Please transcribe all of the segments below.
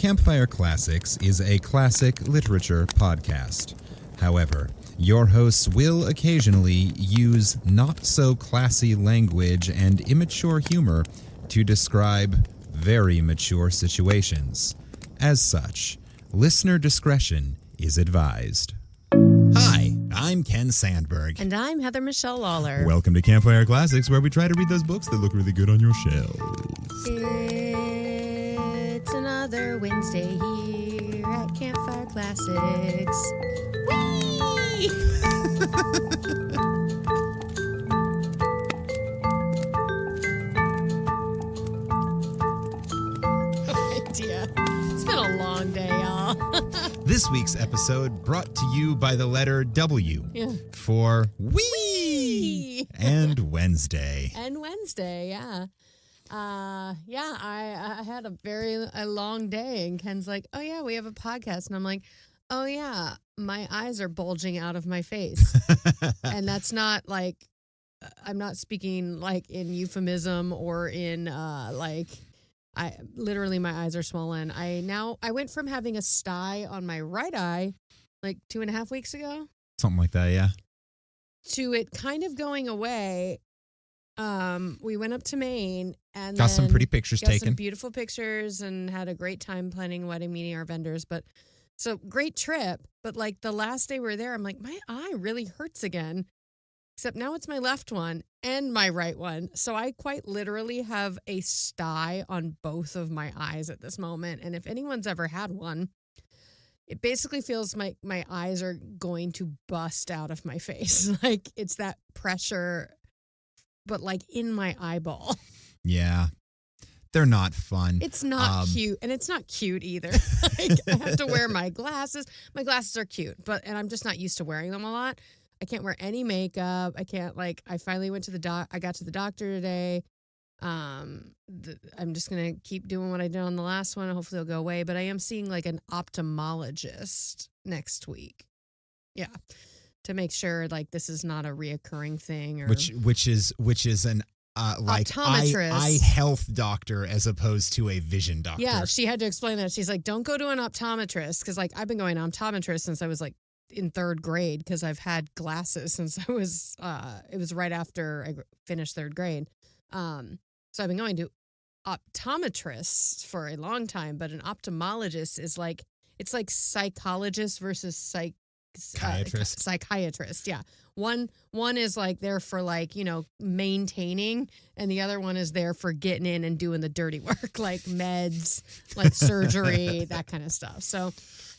Campfire Classics is a classic literature podcast. However, your hosts will occasionally use not-so-classy language and immature humor to describe very mature situations. As such, listener discretion is advised. Hi, I'm Ken Sandberg. And I'm Heather Michelle Lawler. Welcome to Campfire Classics, where we try to read those books that look really good on your shelves. It's another Wednesday here at Campfire Classics. Whee! Oh, dear. It's been a long day, y'all. This week's episode brought to you by the letter W for Wee and Wednesday. And Wednesday, yeah. I had a long day, and Ken's like, oh, yeah, we have a podcast. And I'm like, oh, yeah, my eyes are bulging out of my face. And that's not like, I'm not speaking like in euphemism or in literally my eyes are swollen. I went from having a sty on my right eye like 2.5 weeks ago. Something like that, yeah. To it kind of going away. We went up to Maine and got some pretty pictures taken. Some beautiful pictures and had a great time planning a wedding, meeting our vendors. But so great trip. But like the last day we were there, I'm like, my eye really hurts again. Except now it's my left one and my right one. So I quite literally have a sty on both of my eyes at this moment. And if anyone's ever had one, it basically feels my eyes are going to bust out of my face. Like it's that pressure, but like in my eyeball. Yeah. They're not fun. It's not cute. And it's not cute either. Like I have to wear my glasses. My glasses are cute, and I'm just not used to wearing them a lot. I can't wear any makeup. I can't I finally went to I got to the doctor today. I'm just going to keep doing what I did on the last one. Hopefully it'll go away, but I am seeing like an ophthalmologist next week. Yeah. To make sure like this is not a reoccurring thing or which is an optometrist. eye health doctor as opposed to a vision doctor. Yeah, she had to explain that. She's like, don't go to an optometrist because like I've been going to an optometrist since I was like in third grade because I've had glasses since I was it was right after I finished third grade. So I've been going to optometrists for a long time, but an ophthalmologist is like it's like psychologist versus psychiatrist. Yeah. One is like there for like, maintaining, and the other one is there for getting in and doing the dirty work, like meds, like surgery, that kind of stuff. So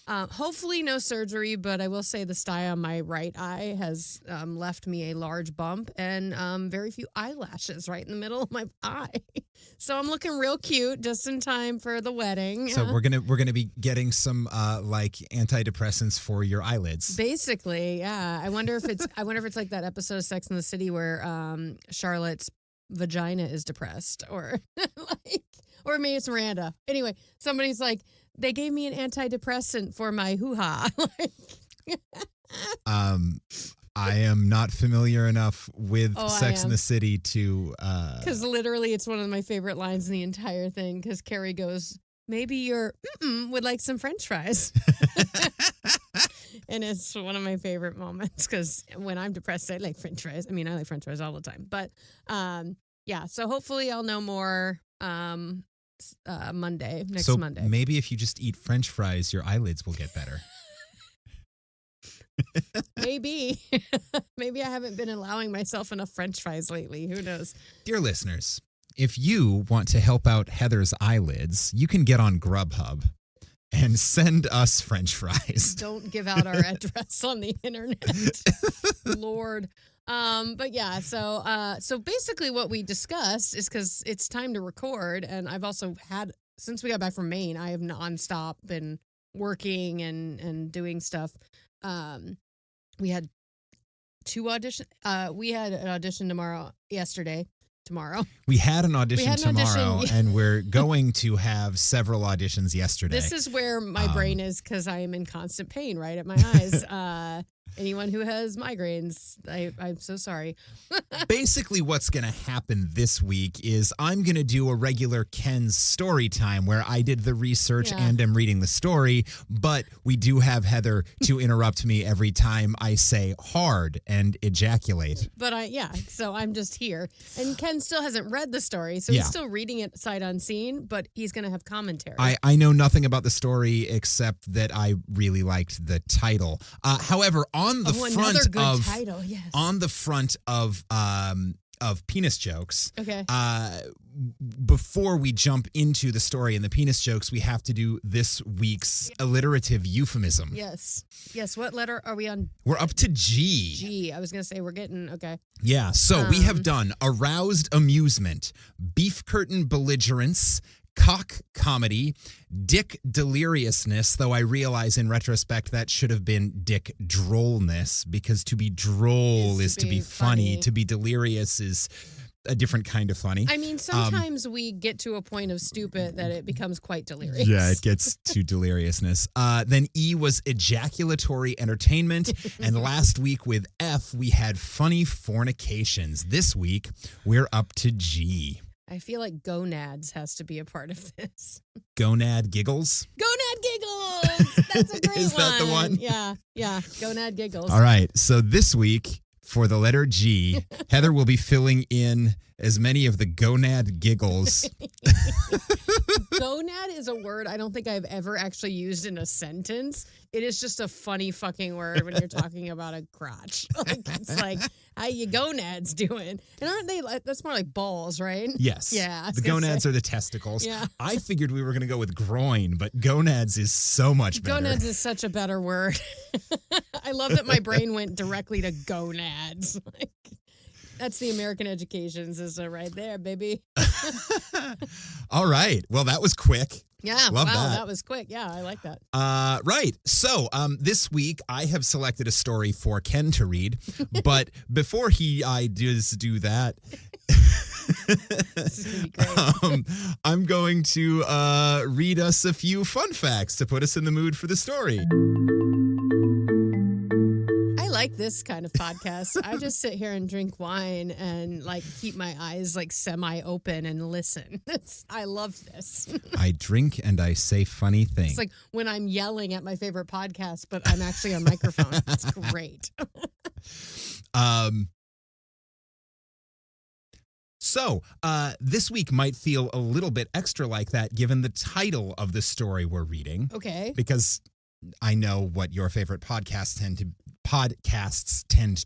hopefully no surgery, but I will say the sty on my right eye has left me a large bump and very few eyelashes right in the middle of my eye. So I'm looking real cute just in time for the wedding. So we're gonna be getting some antidepressants for your eyelids. Basically, yeah. I wonder if it's like that episode of Sex and the City where Charlotte's vagina is depressed, or or maybe it's Miranda. Anyway, somebody's like, they gave me an antidepressant for my hoo-ha. I am not familiar enough with Sex and the City to... Because literally it's one of my favorite lines in the entire thing, because Carrie goes, maybe your would like some French fries. And it's one of my favorite moments, because when I'm depressed, I like French fries. I mean, I like French fries all the time. But yeah, so hopefully I'll know more Monday, next Monday. So maybe if you just eat French fries, your eyelids will get better. Maybe. Maybe I haven't been allowing myself enough French fries lately. Who knows? Dear listeners, if you want to help out Heather's eyelids, you can get on Grubhub and send us French fries. Don't give out our address on the internet. Lord. But yeah, so basically what we discussed is, because it's time to record, and I've also had, since we got back from Maine, I have nonstop been working and doing stuff. We had 2 auditions. We had an audition yesterday. We had an audition tomorrow, and we're going to have several auditions yesterday. This is where my brain is, because I am in constant pain right at my eyes. Anyone who has migraines, I'm so sorry. Basically, what's going to happen this week is I'm going to do a regular Ken's story time where I did the research and am reading the story, but we do have Heather to interrupt me every time I say hard and ejaculate. But so I'm just here. And Ken still hasn't read the story, so he's still reading it sight unseen, but he's going to have commentary. I know nothing about the story except that I really liked the title. However, on the front of penis jokes. Okay. Before we jump into the story and the penis jokes, we have to do this week's alliterative euphemism. Yes. What letter are we on? We're up to G. G. I was going to say we're getting, okay. Yeah. So we have done aroused amusement, beef curtain belligerence, cock comedy, dick deliriousness, though I realize in retrospect that should have been dick drollness, because to be droll is to be funny. To be delirious is a different kind of funny. I mean, sometimes we get to a point of stupid that it becomes quite delirious. Yeah, it gets to deliriousness. Then E was ejaculatory entertainment. And last week with F, we had funny fornications. This week, we're up to G. I feel like gonads has to be a part of this. Gonad giggles? Gonad giggles! That's a great one. Is that the one? Yeah. Gonad giggles. All right. So this week, for the letter G, Heather will be filling in as many of the gonad giggles. Gonad is a word I don't think I've ever actually used in a sentence. It is just a funny fucking word when you're talking about a crotch. It's like, how you gonads doing? And aren't they, that's more like balls, right? Yes. Yeah. The gonads are the testicles. Yeah. I figured we were going to go with groin, but gonads is so much better. Gonads is such a better word. I love that my brain went directly to gonads. That's the American education system right there, baby. All right. Well, that was quick. Yeah. Love that was quick. Yeah, I like that. Right. So this week I have selected a story for Ken to read, but before I does do that, this is gonna be great. I'm going to read us a few fun facts to put us in the mood for the story. I like this kind of podcast. I just sit here and drink wine and keep my eyes semi-open and listen. I love this. I drink and I say funny things. It's like when I'm yelling at my favorite podcast, but I'm actually on microphone. It's great. So this week might feel a little bit extra like that given the title of the story we're reading. Okay. Because I know what your favorite podcasts tend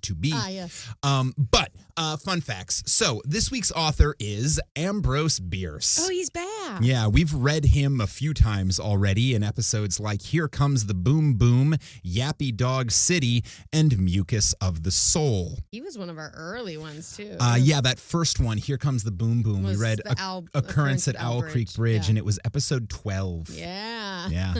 to be. Yes. But fun facts. So this week's author is Ambrose Bierce. Oh, he's back. Yeah, we've read him a few times already in episodes like Here Comes the Boom Boom, Yappy Dog City, and Mucus of the Soul. He was one of our early ones, too. Yeah, that first one, Here Comes the Boom Boom. We read Occurrence at Owl Creek Bridge, and it was episode 12. Yeah. Yeah.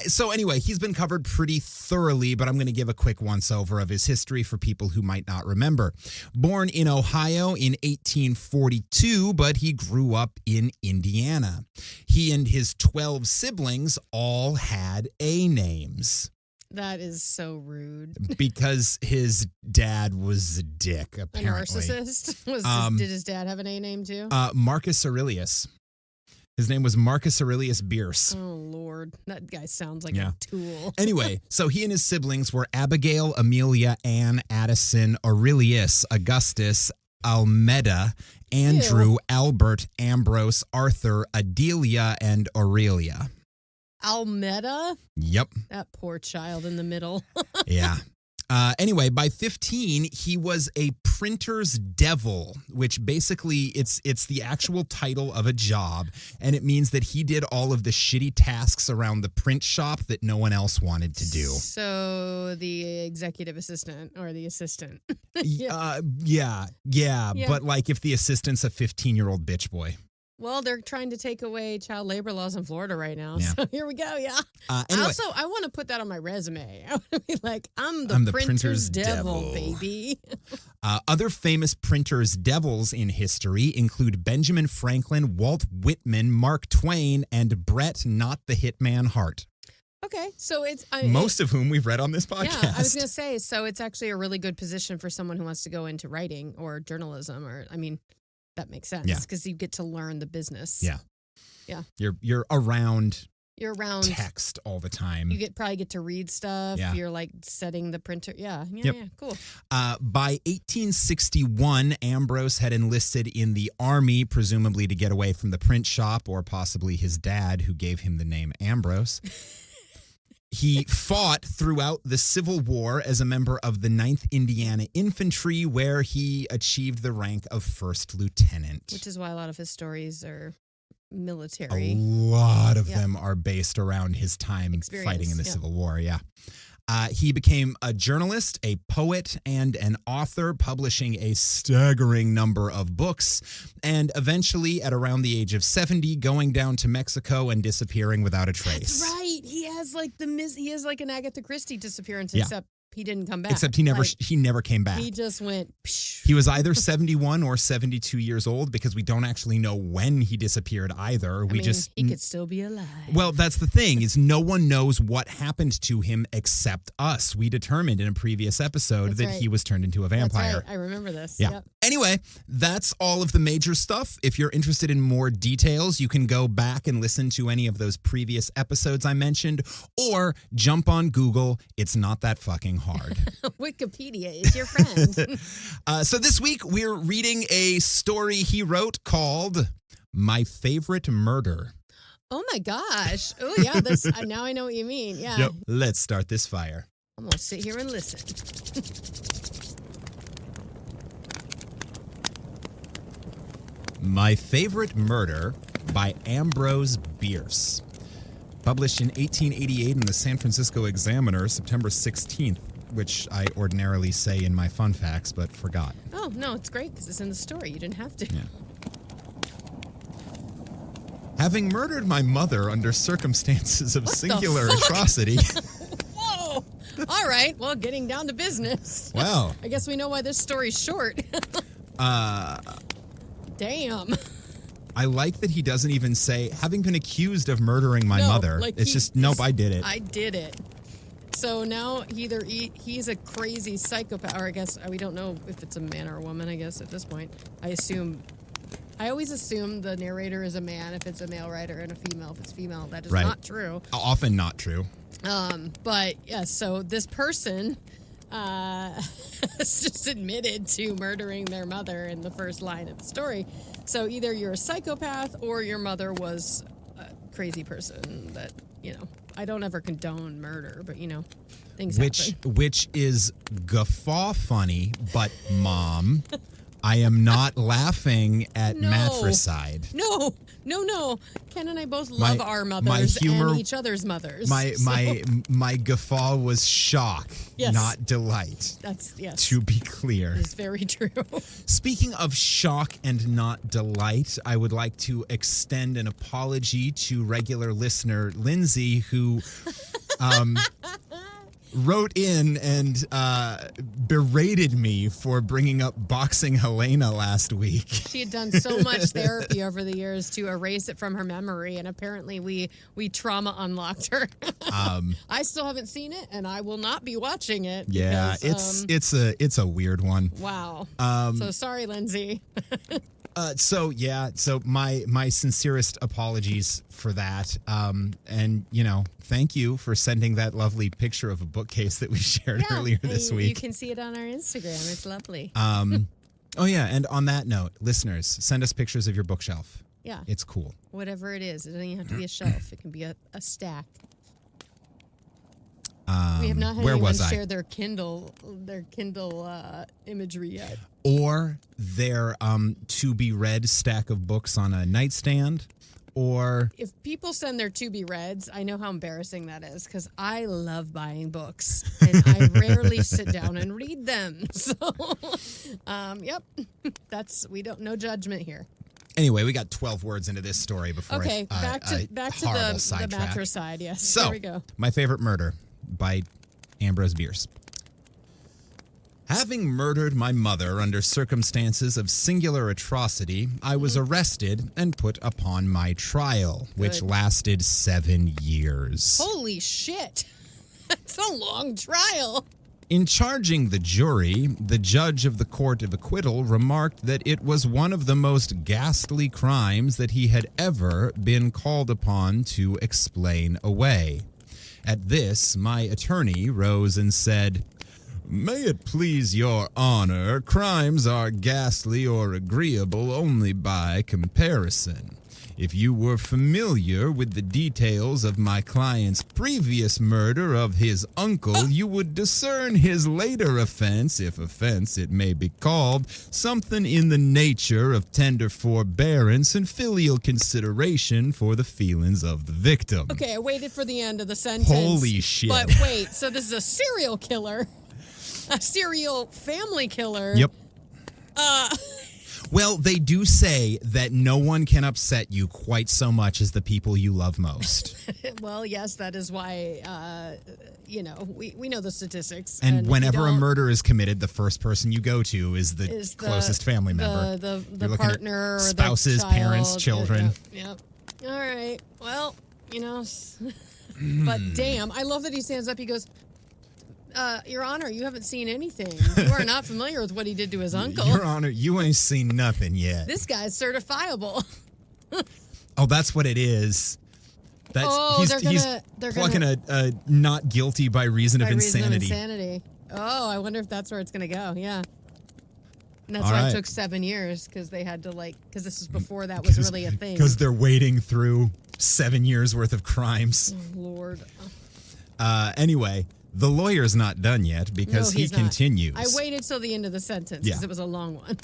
So anyway, he's been covered pretty thoroughly, but I'm going to give a quick once-over of his history for people who might not remember. Born in Ohio in 1842, but he grew up in Indiana. He and his 12 siblings all had A names. That is so rude. Because his dad was a dick, apparently. A narcissist? Did his dad have an A name too? Marcus Aurelius. His name was Marcus Aurelius Bierce. Oh, Lord. That guy sounds like a tool. Anyway, so he and his siblings were Abigail, Amelia, Anne, Addison, Aurelius, Augustus, Almeda, Andrew, Albert, Ambrose, Arthur, Adelia, and Aurelia. Almeda? Yep. That poor child in the middle. Yeah. Anyway, by 15, he was a printer's devil, which basically it's the actual title of a job, and it means that he did all of the shitty tasks around the print shop that no one else wanted to do. So the executive assistant or the assistant. Yeah, but if the assistant's a 15-year-old bitch boy. Well, they're trying to take away child labor laws in Florida right now. Yeah. So here we go. Yeah. Anyway. Also, I want to put that on my resume. I want to be like, I'm the printer's devil, baby. Other famous printer's devils in history include Benjamin Franklin, Walt Whitman, Mark Twain, and Bret Not the Hitman Hart. Okay, so it's most of whom we've read on this podcast. Yeah, I was going to say, so it's actually a really good position for someone who wants to go into writing or journalism, or that makes sense because you get to learn the business. Yeah, yeah. You're around. You're around text all the time. You probably get to read stuff. Yeah. You're like setting the printer. Yeah, cool. By 1861, Ambrose had enlisted in the army, presumably to get away from the print shop or possibly his dad, who gave him the name Ambrose. He fought throughout the Civil War as a member of the 9th Indiana Infantry, where he achieved the rank of first lieutenant. Which is why a lot of his stories are military. A lot of them are based around his time fighting in the Civil War, he became a journalist, a poet, and an author, publishing a staggering number of books, and eventually, at around the age of 70, going down to Mexico and disappearing without a trace. That's right. He has like an Agatha Christie disappearance, except he didn't come back. Except he never came back. He just went. Psh. He was either 71 or 72 years old, because we don't actually know when he disappeared either. He could still be alive. Well, that's the thing, is no one knows what happened to him except us. We determined in a previous episode that he was turned into a vampire. That's right. I remember this. Yeah. Yep. Anyway, that's all of the major stuff. If you're interested in more details, you can go back and listen to any of those previous episodes I mentioned, or jump on Google. It's not that fucking hard. Wikipedia is your friend. So this week, we're reading a story he wrote called My Favorite Murder. Oh my gosh. Oh yeah, now I know what you mean. Yeah. Yep. Let's start this fire. I'm going to sit here and listen. My Favorite Murder by Ambrose Bierce. Published in 1888 in the San Francisco Examiner, September 16th, which I ordinarily say in my fun facts, but forgot. Oh, no, it's great because it's in the story. You didn't have to. Yeah. Having murdered my mother under circumstances of singular atrocity. Whoa! All right, well, getting down to business. Wow. I guess we know why this story's short. Damn. I like that he doesn't even say, having been accused of murdering my mother. It's just, nope, I did it. I did it. So now either he's a crazy psychopath, or I guess we don't know if it's a man or a woman, I guess, at this point. I always assume the narrator is a man if it's a male writer and a female if it's female. That is not true. Often not true. But, yeah, so this person has just admitted to murdering their mother in the first line of the story. So either you're a psychopath or your mother was a crazy person that, I don't ever condone murder, but, things happen. Which is guffaw funny, but Mom, I am not laughing at matricide. No. Ken and I both love our mothers and each other's mothers. My guffaw was shock, not delight. Yes. To be clear. It's very true. Speaking of shock and not delight, I would like to extend an apology to regular listener Lindsay, who wrote in and berated me for bringing up Boxing Helena last week. She had done so much therapy over the years to erase it from her memory, and apparently we trauma unlocked her. I still haven't seen it, and I will not be watching it. Yeah, because, it's a weird one. Wow. So sorry, Lindsay. So my sincerest apologies for that. And thank you for sending that lovely picture of a bookcase that we shared earlier this week. You can see it on our Instagram. It's lovely. Oh yeah, and on that note, listeners, send us pictures of your bookshelf. Yeah. It's cool. Whatever it is. It doesn't even have to be a shelf. It can be a stack. We have not had anyone share their Kindle imagery yet. Or their to-be-read stack of books on a nightstand. Or if people send their to-be-reads, I know how embarrassing that is because I love buying books and I rarely sit down and read them. So, yep, no judgment here. Anyway, we got 12 words into this story before back to the mattress side. Yes, so, there we go. My Favorite Murder by Ambrose Bierce. Having murdered my mother under circumstances of singular atrocity, I was arrested and put upon my trial, which Good. lasted 7 years. Holy shit. That's a long trial. In charging the jury, the judge of the Court of Acquittal remarked that it was one of the most ghastly crimes that he had ever been called upon to explain away. At this, my attorney rose and said, "May it please your honor, crimes are ghastly or agreeable only by comparison. If you were familiar with the details of my client's previous murder of his uncle, you would discern his later offense, if offense it may be called, something in the nature of tender forbearance and filial consideration for the feelings of the victim." Okay, I waited for the end of the sentence. Holy shit. But wait, so this is a serial killer. A serial family killer. Yep. Well, they do say that no one can upset you quite so much as the people you love most. Well, yes, that is why, we know the statistics. And if whenever you a don't- murder is committed, the first person you go to is the closest family member. The You're looking at partner, or spouses, the child. parents, children. Yep. All right. Well, but damn, I love that he stands up. He goes, Your Honor, you haven't seen anything. You are not familiar with what he did to his uncle. Your Honor, you ain't seen nothing yet. This guy's certifiable. Oh, that's what it is. That's he's plucking a not guilty by reason of insanity. Oh, I wonder if that's where it's going to go. Yeah. And that's All why right. it took 7 years, because they had to because this was before that was really a thing. Because they're wading through 7 years worth of crimes. Oh, Lord. Anyway, the lawyer's not done yet because No, he he's not. continues. I waited till the end of the sentence because it was a long one.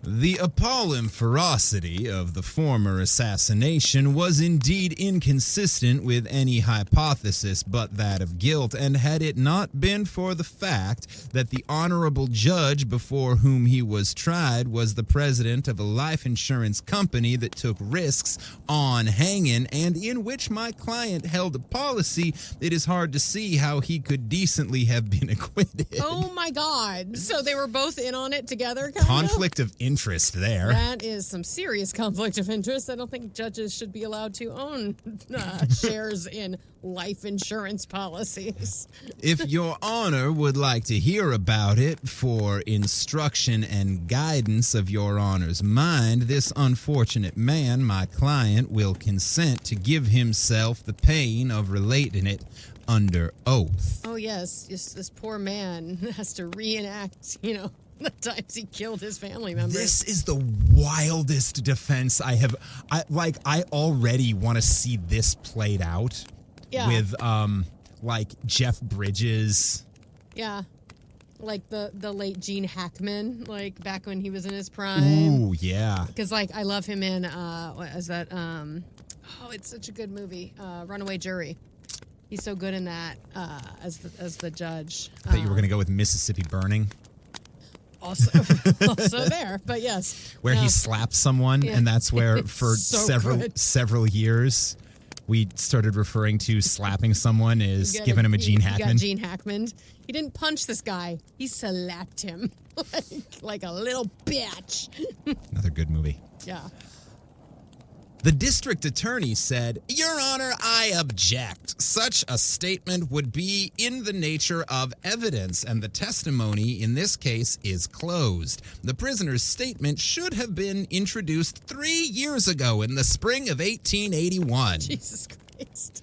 The appalling ferocity of the former assassination was indeed inconsistent with any hypothesis but that of guilt, and had it not been for the fact that the honorable judge before whom he was tried was the president of a life insurance company that took risks on hanging and in which my client held a policy, it is hard to see how he could decently have been acquitted. Oh, my God. So they were both in on it together, kind of? Conflict of interest there. That is some serious conflict of interest. I don't think judges should be allowed to own shares in life insurance policies. If your honor would like to hear about it for instruction and guidance of your honor's mind, this unfortunate man, my client, will consent to give himself the pain of relating it under oath. Oh, yes. Just this poor man has to reenact, the times he killed his family members. This is the wildest defense I have. I already want to see this played out with Jeff Bridges. Yeah. Like the late Gene Hackman, back when he was in his prime. Ooh, yeah. Because I love him in what is that? It's such a good movie. Runaway Jury. He's so good in that as the judge. I thought you were going to go with Mississippi Burning. Also there, but yes. Where he slaps someone, and that's where for several years we started referring to slapping someone as giving him a Gene Hackman. He got Gene Hackman. He didn't punch this guy. He slapped him like a little bitch. Another good movie. Yeah. The district attorney said, "Your Honor, I object. Such a statement would be in the nature of evidence, and the testimony in this case is closed. The prisoner's statement should have been introduced 3 years ago in the spring of 1881. Jesus Christ.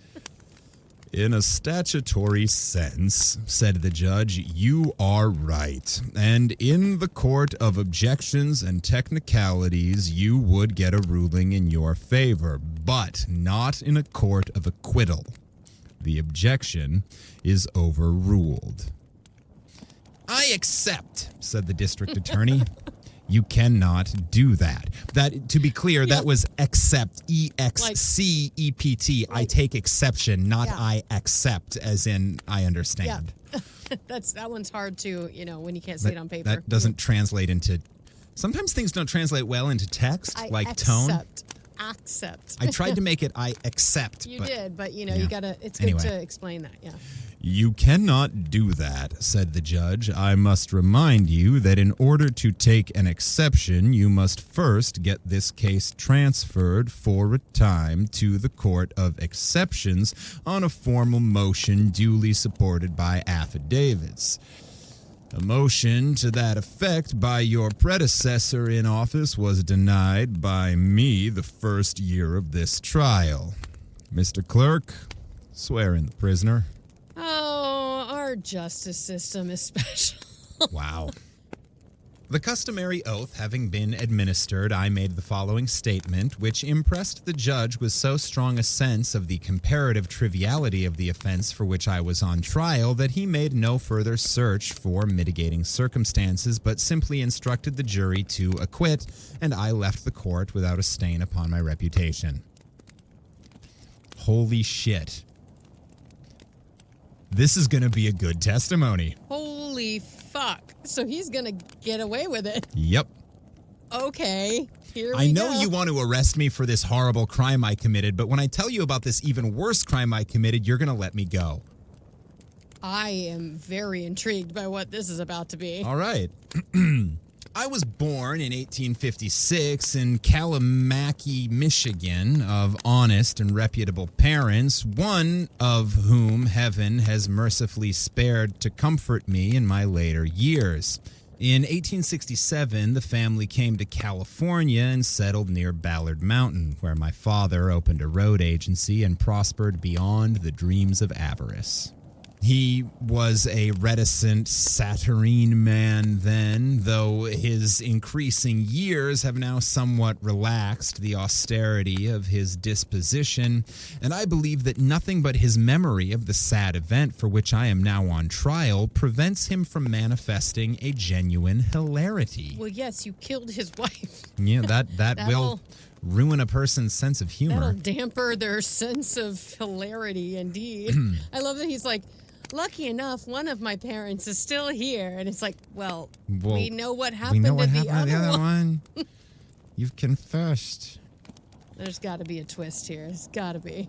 In a statutory sense, said the judge, you are right. And in the court of objections and technicalities, you would get a ruling in your favor, but not in a court of acquittal. The objection is overruled. I accept, said the district attorney. You cannot do that. That, to be clear, that was accept, E-X-C-E-P-T. I take exception, not I accept, as in I understand. Yeah. That one's hard to, when you can't say it on paper. That doesn't translate into... Sometimes things don't translate well into text, like tone. accept. I tried to make it I accept. You but did, but you yeah. gotta, it's Anyway. good to explain that, yeah. You cannot do that, said the judge. I must remind you that in order to take an exception, you must first get this case transferred for a time to the Court of Exceptions on a formal motion duly supported by affidavits. A motion to that effect by your predecessor in office was denied by me the first year of this trial. Mr. Clerk, swear in the prisoner. Oh, our justice system is special. Wow. The customary oath having been administered, I made the following statement, which impressed the judge with so strong a sense of the comparative triviality of the offense for which I was on trial that he made no further search for mitigating circumstances, but simply instructed the jury to acquit, and I left the court without a stain upon my reputation. Holy shit. This is going to be a good testimony. Holy fuck. So he's going to get away with it. Yep. Okay, here we I know go. you want to arrest me for this horrible crime I committed, but when I tell you about this even worse crime I committed, you're going to let me go. I am very intrigued by what this is about to be. All right. I was born in 1856 in Kalamaki, Michigan, of honest and reputable parents, one of whom heaven has mercifully spared to comfort me in my later years. In 1867, the family came to California and settled near Ballard Mountain, where my father opened a road agency and prospered beyond the dreams of avarice. He was a reticent, saturnine man then, though his increasing years have now somewhat relaxed the austerity of his disposition, and I believe that nothing but his memory of the sad event for which I am now on trial prevents him from manifesting a genuine hilarity. Well, yes, you killed his wife. Yeah, that will ruin a person's sense of humor. That'll damper their sense of hilarity, indeed. I love that he's like, lucky enough, one of my parents is still here. And it's like, well we know what happened to the other one. You've confessed. There's got to be a twist here. There's got to be.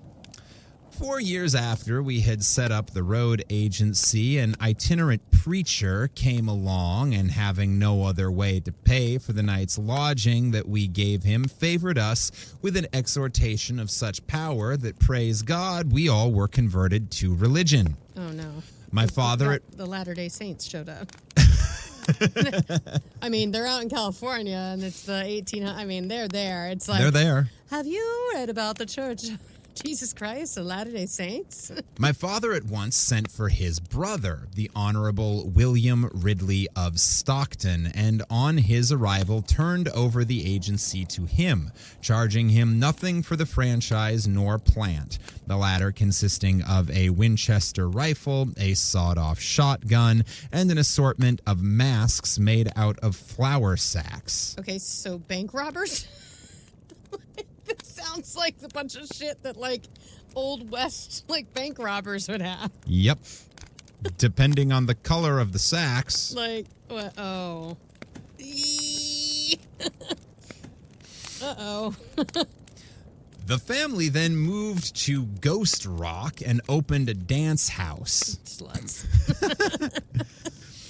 4 years after we had set up the road agency, an itinerant preacher came along and, having no other way to pay for the night's lodging that we gave him, favored us with an exhortation of such power that, praise God, we all were converted to religion. Oh, no. My father... The Latter-day Saints showed up. I mean, they're out in California, and it's the 1800s. I mean, they're there. It's like... They're there. Have you read about the Church of Jesus Christ of Latter-day Saints? My father at once sent for his brother, the Honorable William Ridley of Stockton, and on his arrival turned over the agency to him, charging him nothing for the franchise nor plant, the latter consisting of a Winchester rifle, a sawed-off shotgun, and an assortment of masks made out of flour sacks. Okay, so bank robbers? This sounds like the bunch of shit that, like, Old West, like, bank robbers would have. Yep. Depending on the color of the sacks. Like, what? Oh. Uh-oh. The family then moved to Ghost Rock and opened a dance house. Sluts.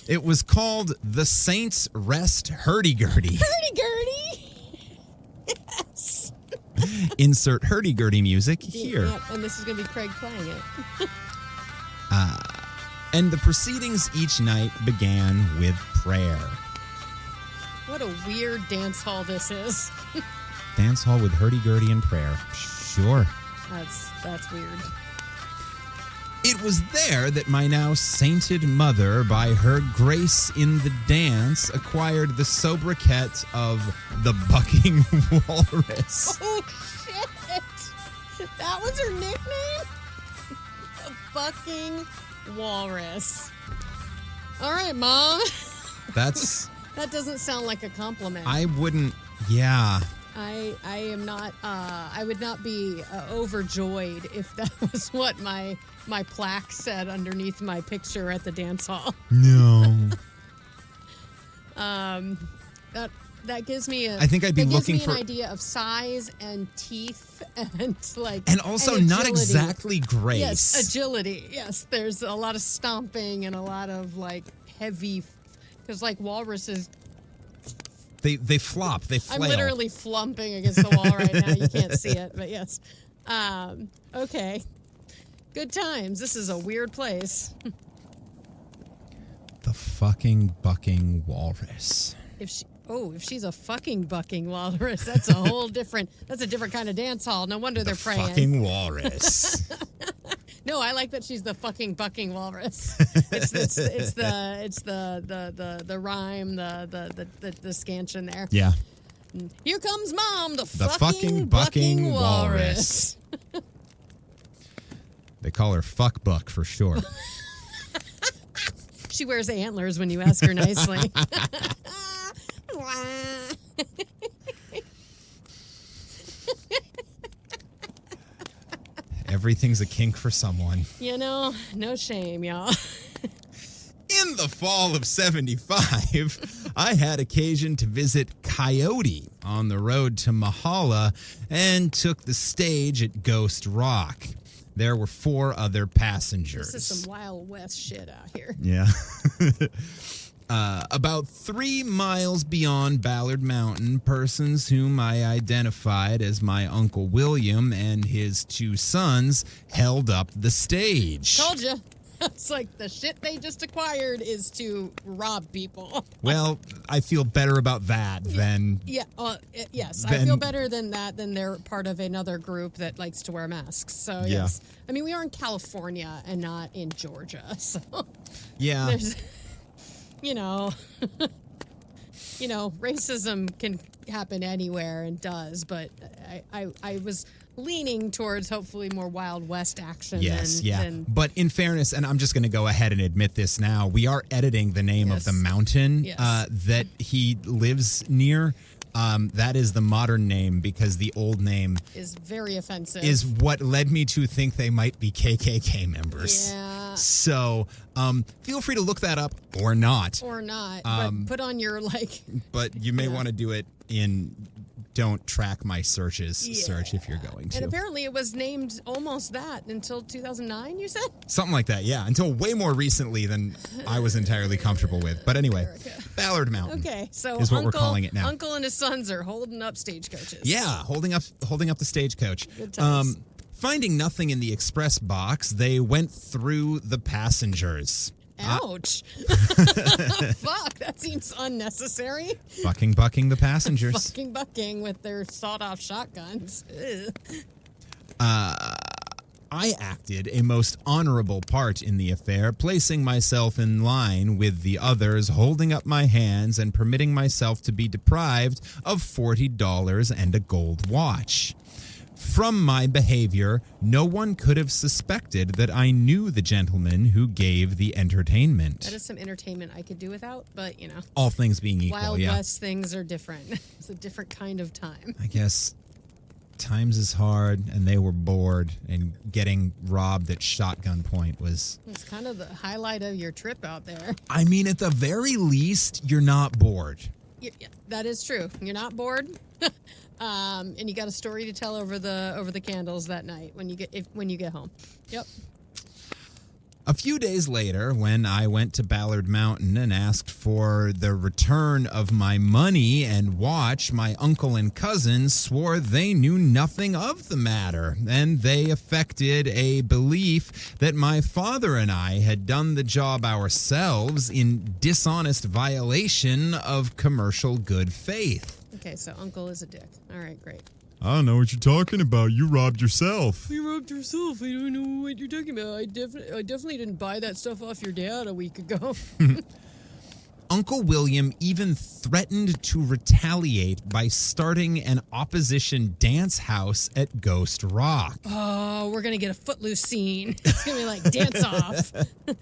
It was called the Saints Rest Hurdy-Gurdy. Hurdy-gurdy! Yes. Insert hurdy-gurdy music here. Yep, and this is going to be Craig playing it. And the proceedings each night began with prayer. What a weird dance hall this is. Dance hall with hurdy-gurdy and prayer. Sure. That's weird. It was there that my now sainted mother, by her grace in the dance, acquired the sobriquet of the Bucking Walrus. Oh, shit. That was her nickname? The Bucking Walrus. All right, Mom. That's... That doesn't sound like a compliment. I wouldn't... Yeah. I am not, I would not be overjoyed if that was what my plaque said underneath my picture at the dance hall. No. That that gives me I think I'd be looking for an idea of size and teeth and and also and not agility. Exactly grace. Yes, agility. Yes, there's a lot of stomping and a lot of like heavy, because like walruses. They flop. They flail. I'm literally flumping against the wall right now. You can't see it, but yes. Okay. Good times. This is a weird place. The fucking bucking walrus. If she's a fucking bucking walrus, that's a whole different. That's a different kind of dance hall. No wonder they're praying. Fucking walrus. No, I like that she's the fucking bucking walrus. It's the rhyme, the scansion there. Yeah. Here comes Mom, the fucking bucking walrus. They call her Fuck Buck for short. She wears antlers when you ask her nicely. Everything's a kink for someone. You know, no shame, y'all. In the fall of 75, I had occasion to visit Coyote on the road to Mahala and took the stage at Ghost Rock. There were 4 other passengers. This is some Wild West shit out here. Yeah. About 3 miles beyond Ballard Mountain, persons whom I identified as my Uncle William and his 2 sons held up the stage. Told you. It's like the shit they just acquired is to rob people. Well, I feel better about that than... Yeah, yes. I feel better than that, than they're part of another group that likes to wear masks. So, yes. I mean, we are in California and not in Georgia. So, yeah. There's, you know, racism can happen anywhere and does. But I was leaning towards hopefully more Wild West action. Than but in fairness, and I'm just going to go ahead and admit this now, we are editing the name of the mountain that he lives near. That is the modern name because the old name is very offensive. Is what led me to think they might be KKK members. Yeah. So feel free to look that up or not. Or not. But put on your But you may want to do it in don't track my searches search if you're going to. And apparently it was named almost that until 2009, you said? Something like that, yeah. Until way more recently than I was entirely comfortable with. But anyway, Ballard Mountain. Okay, so is what we're calling it now. Uncle and his sons are holding up stagecoaches. Yeah, holding up the stagecoach. Good times. Finding nothing in the express box, they went through the passengers. Ouch. Fuck, that seems unnecessary. Fucking bucking the passengers. Fucking bucking with their sawed-off shotguns. I acted a most honorable part in the affair, placing myself in line with the others, holding up my hands and permitting myself to be deprived of $40 and a gold watch. From my behavior, no one could have suspected that I knew the gentleman who gave the entertainment. That is some entertainment I could do without, but, you know. All things being equal, Wild West things are different. It's a different kind of time. I guess times is hard, and they were bored, and getting robbed at shotgun point was... It's kind of the highlight of your trip out there. I mean, at the very least, you're not bored. Yeah, that is true. You're not bored. And you got a story to tell over the candles that night when you get home. Yep. A few days later, when I went to Ballard Mountain and asked for the return of my money and watch, my uncle and cousins swore they knew nothing of the matter, and they affected a belief that my father and I had done the job ourselves in dishonest violation of commercial good faith. Okay, so uncle is a dick. All right, great. I don't know what you're talking about. You robbed yourself. You robbed yourself. I don't know what you're talking about. I definitely didn't buy that stuff off your dad a week ago. Uncle William even threatened to retaliate by starting an opposition dance house at Ghost Rock. Oh, we're going to get a Footloose scene. It's going to be like dance off.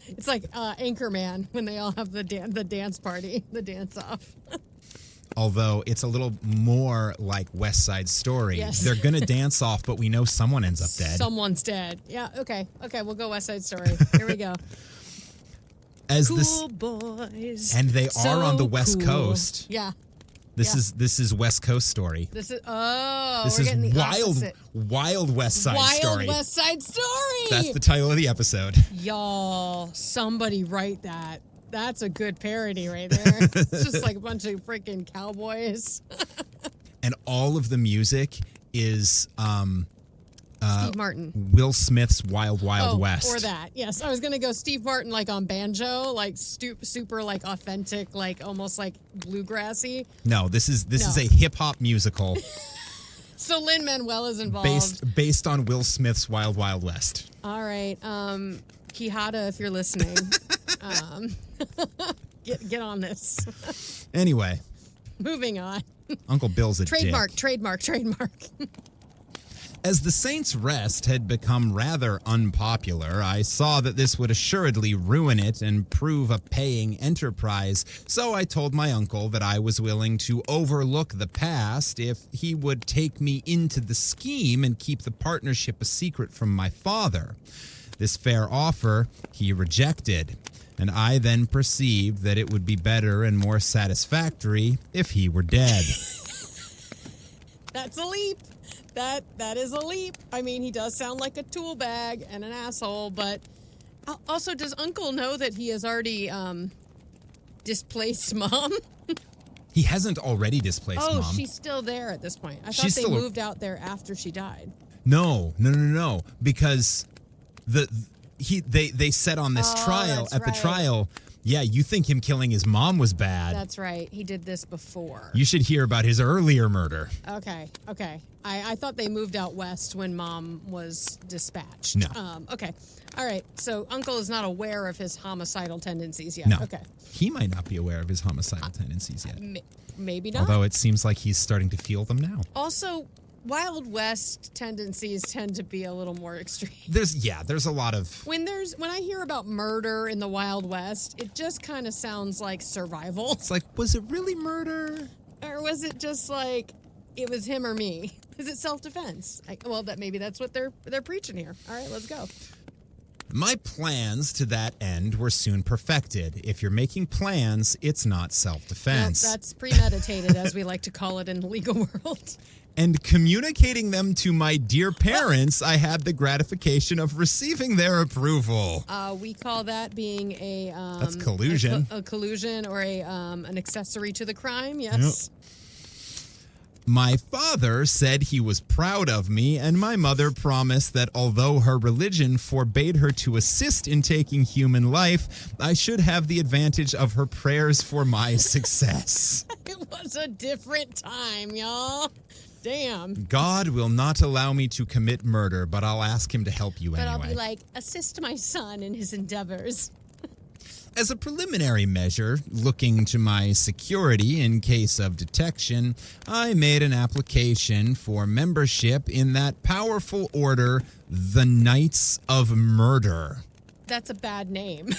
It's like Anchorman when they all have the dance party, the dance off. Although it's a little more like West Side Story. Yes. They're going to dance off, but we know someone ends up dead. Someone's dead. Yeah, okay. Okay, we'll go West Side Story. Here we go. As cool boys. And they so are on the West cool. Coast. Yeah. This is West Coast Story. This is This we're getting is the wild opposite. Wild West Side Story. Wild West Side Story. That's the title of the episode. Y'all, somebody write that. That's a good parody right there. It's just like a bunch of freaking cowboys. And all of the music is Steve Martin. Will Smith's Wild Wild West. Or that. Yes. I was going to go Steve Martin like on banjo, like super like authentic, like almost like bluegrassy. No, this is a hip hop musical So Lin-Manuel is involved. based on Will Smith's Wild Wild West. All right. Quijada, if you're listening, get on this. Anyway, Moving on. Uncle Bill's a Trademark. dick. As the Saints' Rest had become rather unpopular, I saw that this would assuredly ruin it and prove a paying enterprise, so I told my uncle that I was willing to overlook the past if he would take me into the scheme and keep the partnership a secret from my father. This fair offer he rejected, and I then perceived that it would be better and more satisfactory if he were dead. That's a leap. That is a leap. I mean, he does sound like a tool bag and an asshole, but also, does Uncle know that he has already displaced Mom? He hasn't already displaced Mom. Oh, she's still there at this point. I thought She's they still moved out there after she died. No, because they said on this trial that's at the right. trial, yeah, you think him killing his mom was bad. That's right. He did this before. You should hear about his earlier murder. Okay. I thought they moved out west when Mom was dispatched. No. Okay. All right. So Uncle is not aware of his homicidal tendencies yet. No. Okay. He might not be aware of his homicidal tendencies yet. Maybe not. Although it seems like he's starting to feel them now. Also, Wild West tendencies tend to be a little more extreme. There's a lot of... When I hear about murder in the Wild West, it just kind of sounds like survival. It's like, was it really murder? Or was it just like, it was him or me? Is it self-defense? Maybe that's what they're preaching here. All right, let's go. My plans to that end were soon perfected. If you're making plans, it's not self-defense. No, that's premeditated, as we like to call it in the legal world. And communicating them to my dear parents, I had the gratification of receiving their approval. We call that being a... That's collusion. A collusion or an accessory to the crime, yes. Yep. My father said he was proud of me, and my mother promised that although her religion forbade her to assist in taking human life, I should have the advantage of her prayers for my success. It was a different time, y'all. Damn. God will not allow me to commit murder, but I'll ask him to help you But anyway. I'll be like, assist my son in his endeavors. As a preliminary measure, looking to my security in case of detection, I made an application for membership in that powerful order, the Knights of Murder. That's a bad name.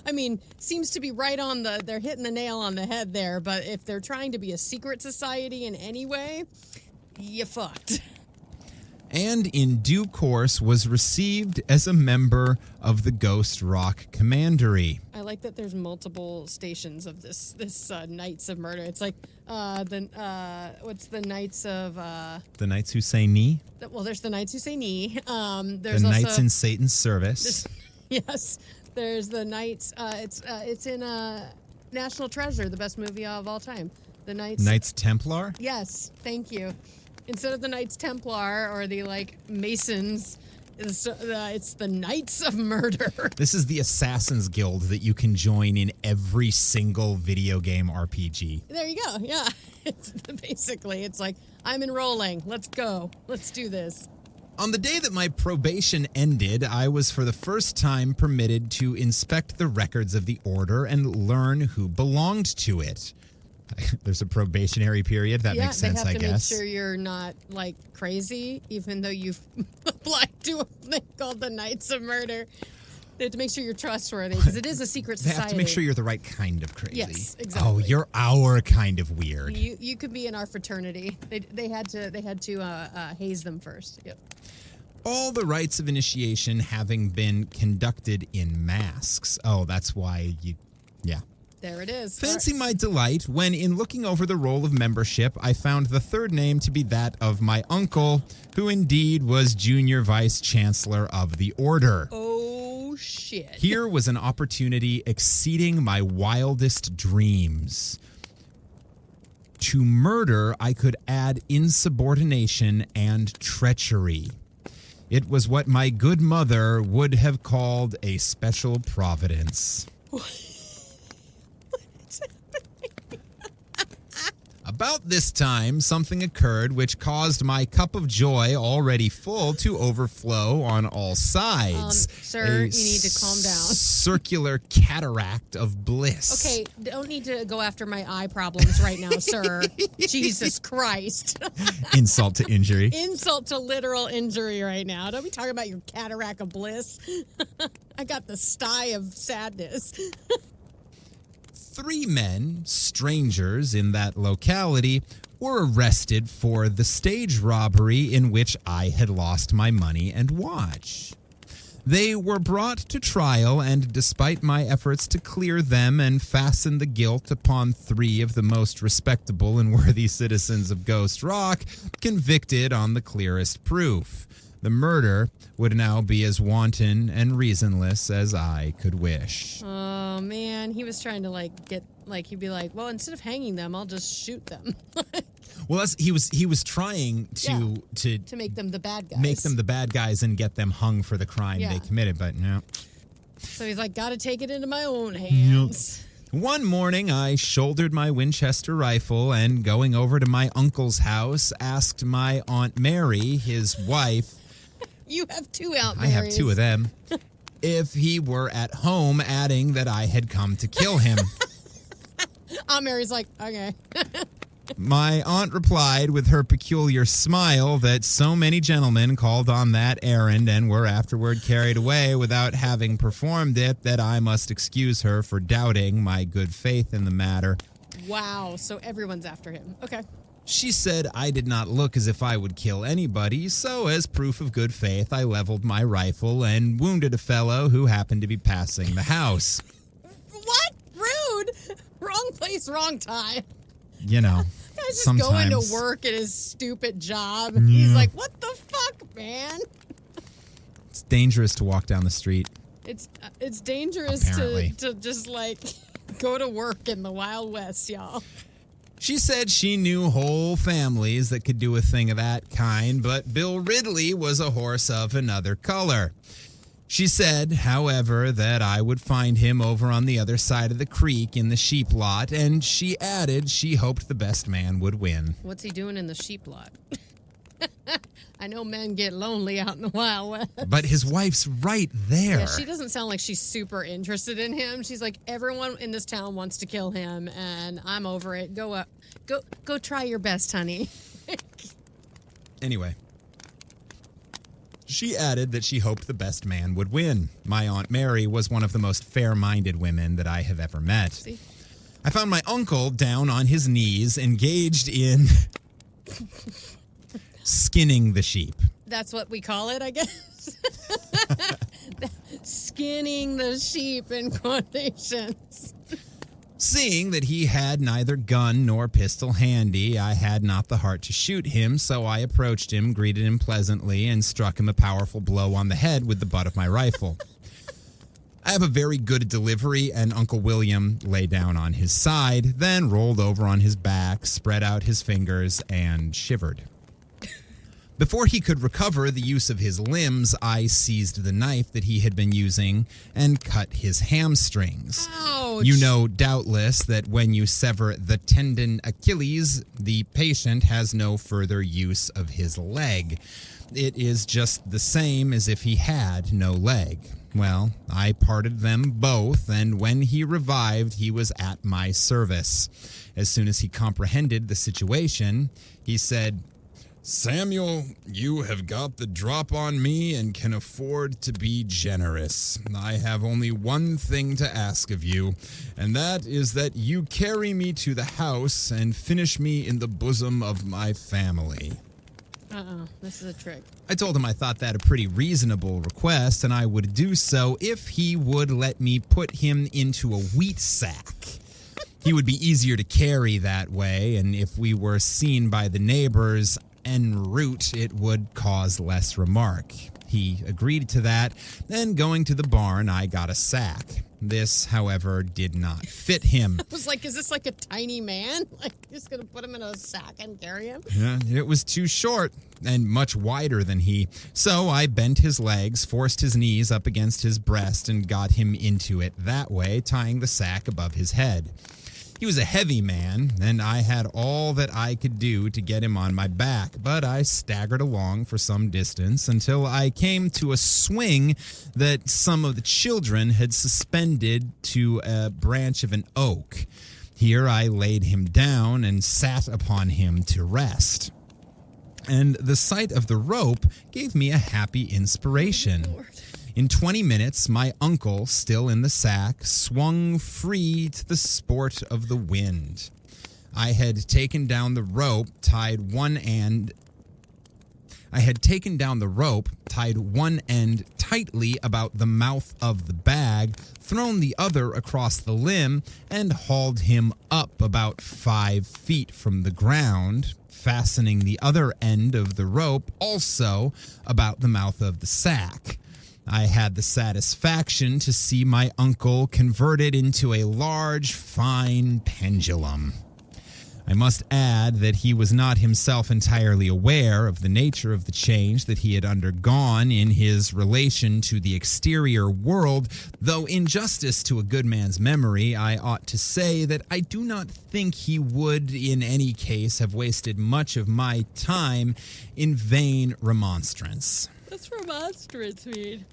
I mean, seems to be right on they're hitting the nail on the head there, but if they're trying to be a secret society in any way, you fucked. And in due course was received as a member of the Ghost Rock Commandery. I like that there's multiple stations of this Knights of Murder. It's like what's the Knights of The Knights Who Say Knee. There's the Knights Who Say Knee. The Knights in Satan's Service. Yes, there's the Knights. It's in National Treasure, the best movie of all time. The Knights Templar. Yes, thank you. Instead of the Knights Templar or the Masons, it's the Knights of Murder. This is the Assassin's Guild that you can join in every single video game RPG. There you go. Yeah, it's like, I'm enrolling. Let's go. Let's do this. On the day that my probation ended, I was for the first time permitted to inspect the records of the order and learn who belonged to it. There's a probationary period. That makes sense, I guess. They have to make sure you're not, crazy, even though you've applied to a thing called the Knights of Murder. They have to make sure you're trustworthy, because it is a secret society. They have to make sure you're the right kind of crazy. Yes, exactly. Oh, you're our kind of weird. You could be in our fraternity. They had to haze them first. Yep. All the rites of initiation having been conducted in masks. Oh, that's why you... Yeah. There it is. Fancy my delight when, in looking over the roll of membership, I found the third name to be that of my uncle, who indeed was Junior Vice Chancellor of the Order. Oh, shit. Here was an opportunity exceeding my wildest dreams. To murder, I could add insubordination and treachery. It was what my good mother would have called a special providence. About this time, something occurred which caused my cup of joy, already full, to overflow on all sides. Sir, you need to calm down. Circular cataract of bliss. Okay, don't need to go after my eye problems right now, sir. Jesus Christ. Insult to injury. Insult to literal injury right now. Don't be talking about your cataract of bliss. I got the sty of sadness. 3 men, strangers in that locality, were arrested for the stage robbery in which I had lost my money and watch. They were brought to trial, and despite my efforts to clear them and fasten the guilt upon 3 of the most respectable and worthy citizens of Ghost Rock, convicted on the clearest proof. The murder would now be as wanton and reasonless as I could wish. Oh, man. He was trying to, he'd be like, well, instead of hanging them, I'll just shoot them. Well, he was trying to make them the bad guys. Make them the bad guys and get them hung for the crime they committed, but no. So he's like, gotta take it into my own hands. Yep. One morning, I shouldered my Winchester rifle and, going over to my uncle's house, asked my Aunt Mary, his wife... You have 2 Aunt Marys. I have 2 of them. If he were at home, adding that I had come to kill him. Aunt Mary's like, okay. My aunt replied with her peculiar smile that so many gentlemen called on that errand and were afterward carried away without having performed it, that I must excuse her for doubting my good faith in the matter. Wow, so everyone's after him. Okay. She said I did not look as if I would kill anybody, so as proof of good faith, I leveled my rifle and wounded a fellow who happened to be passing the house. What? Rude. Wrong place, wrong time. You know, Guy's just sometimes going to work at his stupid job. He's like, what the fuck, man? It's dangerous to walk down the street. It's dangerous Apparently. to just, go to work in the Wild West, y'all. She said she knew whole families that could do a thing of that kind, but Bill Ridley was a horse of another color. She said, however, that I would find him over on the other side of the creek in the sheep lot, and she added she hoped the best man would win. What's he doing in the sheep lot? I know men get lonely out in the Wild West. But his wife's right there. Yeah, she doesn't sound like she's super interested in him. She's like, everyone in this town wants to kill him, and I'm over it. Go up. Go try your best, honey. Anyway. She added that she hoped the best man would win. My Aunt Mary was one of the most fair-minded women that I have ever met. See? I found my uncle down on his knees, engaged in skinning the sheep. That's what we call it, I guess. Skinning the sheep in quotations. Seeing that he had neither gun nor pistol handy, I had not the heart to shoot him, so I approached him, greeted him pleasantly, and struck him a powerful blow on the head with the butt of my rifle. I have a very good delivery, and Uncle William lay down on his side, then rolled over on his back, spread out his fingers, and shivered. Before he could recover the use of his limbs, I seized the knife that he had been using and cut his hamstrings. Ouch. You know, doubtless, that when you sever the tendon Achilles, the patient has no further use of his leg. It is just the same as if he had no leg. Well, I parted them both, and when he revived, he was at my service. As soon as he comprehended the situation, he said, "Samuel, you have got the drop on me and can afford to be generous. I have only one thing to ask of you, and that is that you carry me to the house and finish me in the bosom of my family." This is a trick. I told him I thought that a pretty reasonable request, and I would do so if he would let me put him into a wheat sack. He would be easier to carry that way, and if we were seen by the neighbors en route, it would cause less remark. He agreed to that, and going to the barn, I got a sack. This, however, did not fit him. I was like, is this like a tiny man? Like, you're just going to put him in a sack and carry him? Yeah, it was too short and much wider than he. So I bent his legs, forced his knees up against his breast, and got him into it that way, tying the sack above his head. He was a heavy man, and I had all that I could do to get him on my back, but I staggered along for some distance until I came to a swing that some of the children had suspended to a branch of an oak. Here I laid him down and sat upon him to rest. And the sight of the rope gave me a happy inspiration. Lord. In 20 minutes, my uncle, still in the sack, swung free to the sport of the wind. I had taken down the rope, tied one end tightly about the mouth of the bag, thrown the other across the limb, and hauled him up about 5 feet from the ground, fastening the other end of the rope also about the mouth of the sack. I had the satisfaction to see my uncle converted into a large, fine pendulum. I must add that he was not himself entirely aware of the nature of the change that he had undergone in his relation to the exterior world, though in justice to a good man's memory, I ought to say that I do not think he would in any case have wasted much of my time in vain remonstrance. What's remonstrance mean?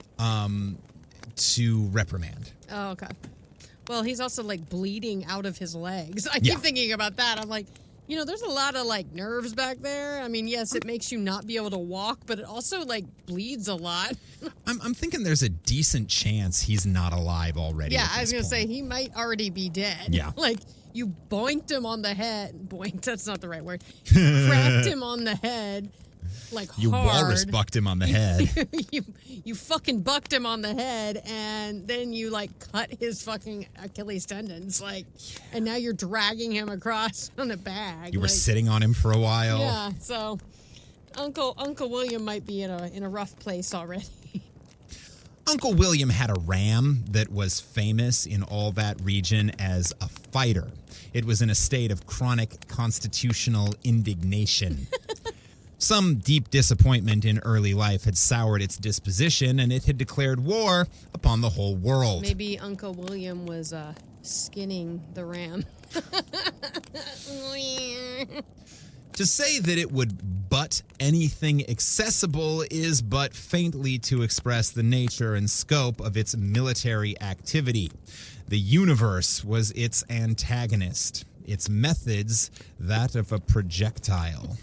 To reprimand. Oh, okay. Well, he's also like bleeding out of his legs. I Yeah. keep thinking about that. I'm like, there's a lot of like nerves back there. I mean, yes, it makes you not be able to walk, but it also like bleeds a lot. I'm thinking there's a decent chance he's not alive already. Yeah, at I was this going to say point. he might already be dead. Yeah. Like you boinked him on the head. Boinked, that's not the right word. You cracked him on the head. Like You hard. walrus bucked him on the head. you fucking bucked him on the head, and then you like cut his fucking Achilles tendons, like, and now you're dragging him across on a bag. You were like, sitting on him for a while. yeah. So, Uncle William might be in a rough place already. Uncle William had a ram that was famous in all that region as a fighter. It was in a state of chronic constitutional indignation. Some deep disappointment in early life had soured its disposition, and it had declared war upon the whole world. Maybe Uncle William was skinning the ram. To say that it would butt anything accessible is but faintly to express the nature and scope of its military activity. The universe was its antagonist, its methods that of a projectile.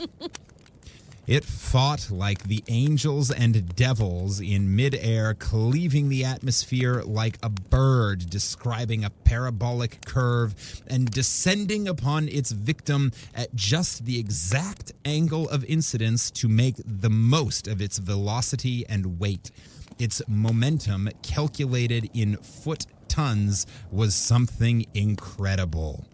It fought like the angels and devils in midair, cleaving the atmosphere like a bird describing a parabolic curve and descending upon its victim at just the exact angle of incidence to make the most of its velocity and weight. Its momentum, calculated in foot tons, was something incredible.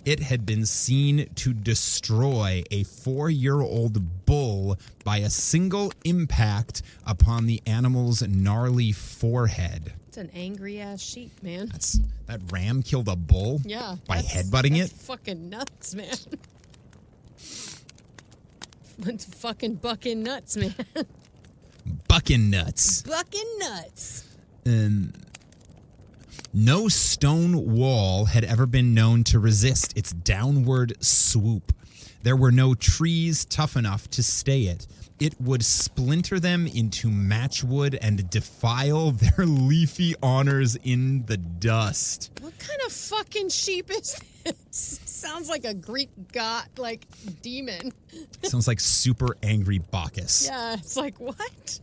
It had been seen to destroy a 4-year-old bull by a single impact upon the animal's gnarly forehead. It's an angry ass sheep, man. That ram killed a bull? Yeah. By headbutting that's it? Fucking nuts, man. It's fucking bucking nuts, man. Bucking nuts. Bucking nuts. No stone wall had ever been known to resist its downward swoop. There were no trees tough enough to stay it. It would splinter them into matchwood and defile their leafy honors in the dust. What kind of fucking sheep is this? Sounds like a Greek god, like demon. Sounds like super angry Bacchus. Yeah, it's like, what?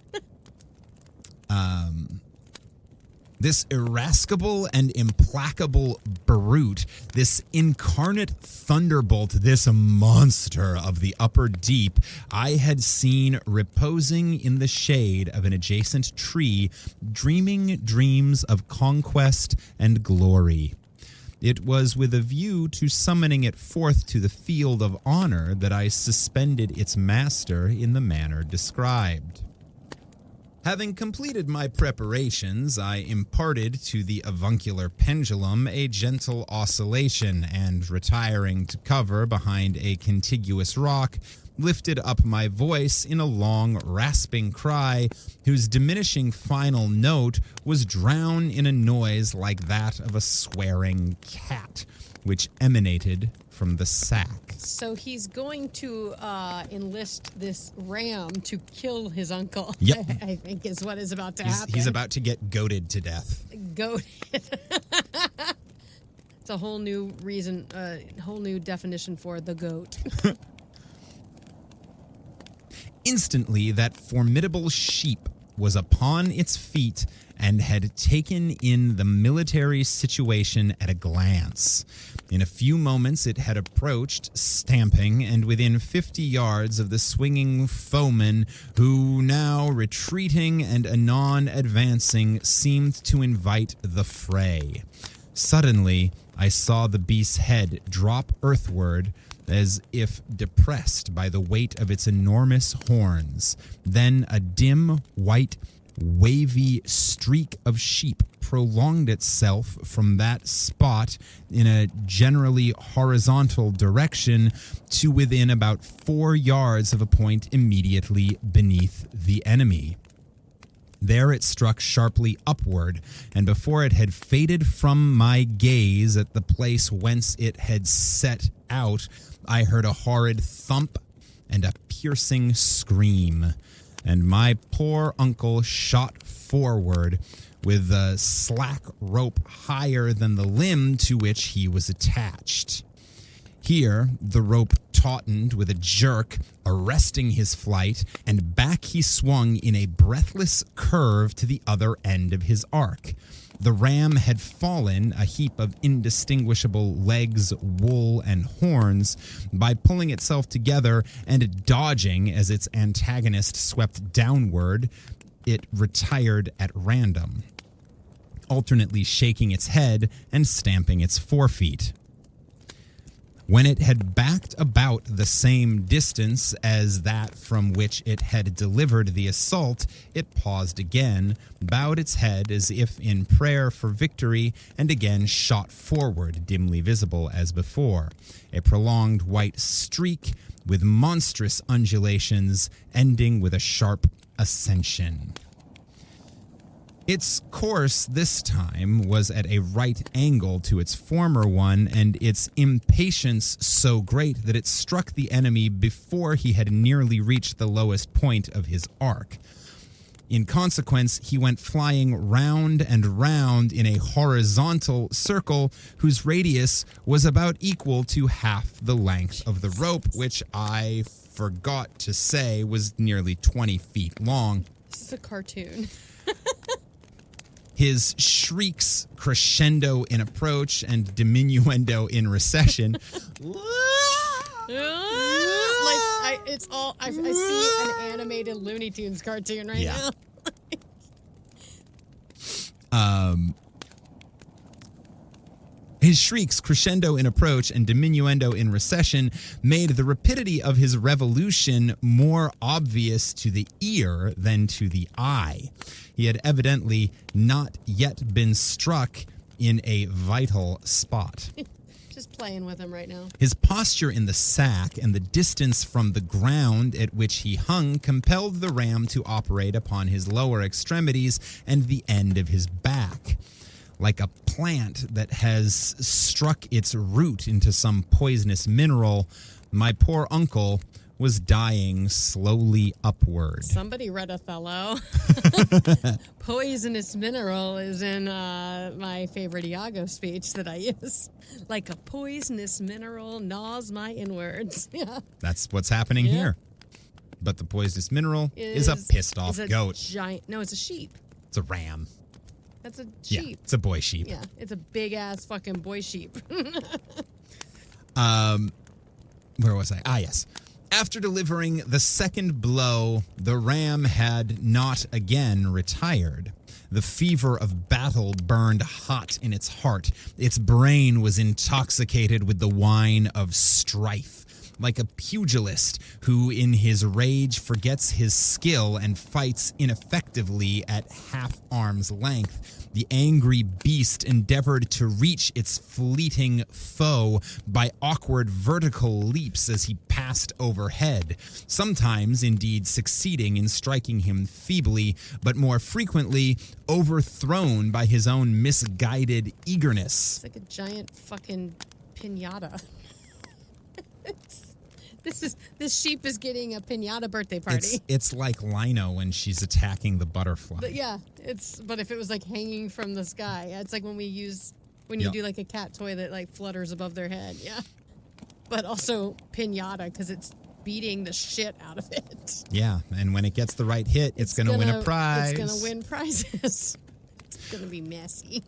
This irascible and implacable brute, this incarnate thunderbolt, this monster of the upper deep, I had seen reposing in the shade of an adjacent tree, dreaming dreams of conquest and glory. It was with a view to summoning it forth to the field of honor that I suspended its master in the manner described. Having completed my preparations, I imparted to the avuncular pendulum a gentle oscillation, and retiring to cover behind a contiguous rock, lifted up my voice in a long, rasping cry whose diminishing final note was drowned in a noise like that of a swearing cat, which emanated from the sack. So he's going to enlist this ram to kill his uncle. Yep. I think is what is about to happen. He's about to get goated to death. Goated. It's a whole new reason, whole new definition for the goat. Instantly, that formidable sheep was upon its feet and had taken in the military situation at a glance. In a few moments, it had approached, stamping, and within 50 yards of the swinging foeman, who now, retreating and anon advancing, seemed to invite the fray. Suddenly, I saw the beast's head drop earthward, as if depressed by the weight of its enormous horns. Then a dim, white, wavy streak of sheep prolonged itself from that spot in a generally horizontal direction to within about 4 yards of a point immediately beneath the enemy. There it struck sharply upward, and before it had faded from my gaze at the place whence it had set out, I heard a horrid thump and a piercing scream, and my poor uncle shot forward with the slack rope higher than the limb to which he was attached. Here, the rope tautened with a jerk, arresting his flight, and back he swung in a breathless curve to the other end of his arc. The ram had fallen, a heap of indistinguishable legs, wool, and horns, by pulling itself together and dodging as its antagonist swept downward. It retired at random, alternately shaking its head and stamping its forefeet. When it had backed about the same distance as that from which it had delivered the assault, it paused again, bowed its head as if in prayer for victory, and again shot forward, dimly visible as before, a prolonged white streak with monstrous undulations, ending with a sharp ascension. Its course this time was at a right angle to its former one, and its impatience so great that it struck the enemy before he had nearly reached the lowest point of his arc. In consequence, he went flying round and round in a horizontal circle whose radius was about equal to half the length of the rope, which I forgot to say was nearly 20 feet long. It's a cartoon. His shrieks crescendo in approach and diminuendo in recession. I see an animated Looney Tunes cartoon right now. His shrieks crescendo in approach and diminuendo in recession made the rapidity of his revolution more obvious to the ear than to the eye. He had evidently not yet been struck in a vital spot. Just playing with him right now. His posture in the sack and the distance from the ground at which he hung compelled the ram to operate upon his lower extremities and the end of his back. Like a plant that has struck its root into some poisonous mineral, my poor uncle was dying slowly upward. Somebody read Othello. Poisonous mineral is in my favorite Iago speech that I use. Like a poisonous mineral gnaws my inwards. Yeah. That's what's happening here. But the poisonous mineral is a pissed off goat. It's a sheep. It's a ram. That's a sheep. Yeah, it's a boy sheep. Yeah, it's a big ass fucking boy sheep. Where was I? Ah, yes. After delivering the second blow, the ram had not again retired. The fever of battle burned hot in its heart. Its brain was intoxicated with the wine of strife. Like a pugilist who in his rage forgets his skill and fights ineffectively at half arm's length, the angry beast endeavored to reach its fleeting foe by awkward vertical leaps as he passed overhead, sometimes indeed succeeding in striking him feebly, but more frequently overthrown by his own misguided eagerness. It's like a giant fucking pinata. This sheep is getting a pinata birthday party. It's like Lino when she's attacking the butterfly. But yeah, but if it was like hanging from the sky, it's like when you do like a cat toy that like flutters above their head. Yeah, but also pinata because it's beating the shit out of it. Yeah, and when it gets the right hit, it's gonna win a prize. It's gonna win prizes. It's gonna be messy.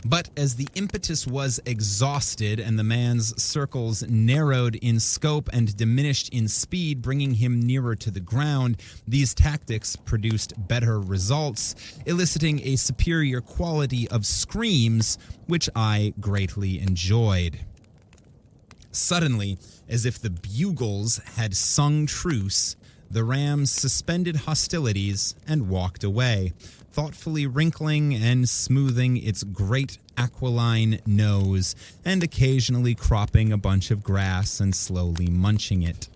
But as the impetus was exhausted and the man's circles narrowed in scope and diminished in speed, bringing him nearer to the ground, these tactics produced better results, eliciting a superior quality of screams, which I greatly enjoyed. Suddenly, as if the bugles had sung truce, the ram suspended hostilities and walked away, thoughtfully wrinkling and smoothing its great aquiline nose and occasionally cropping a bunch of grass and slowly munching it.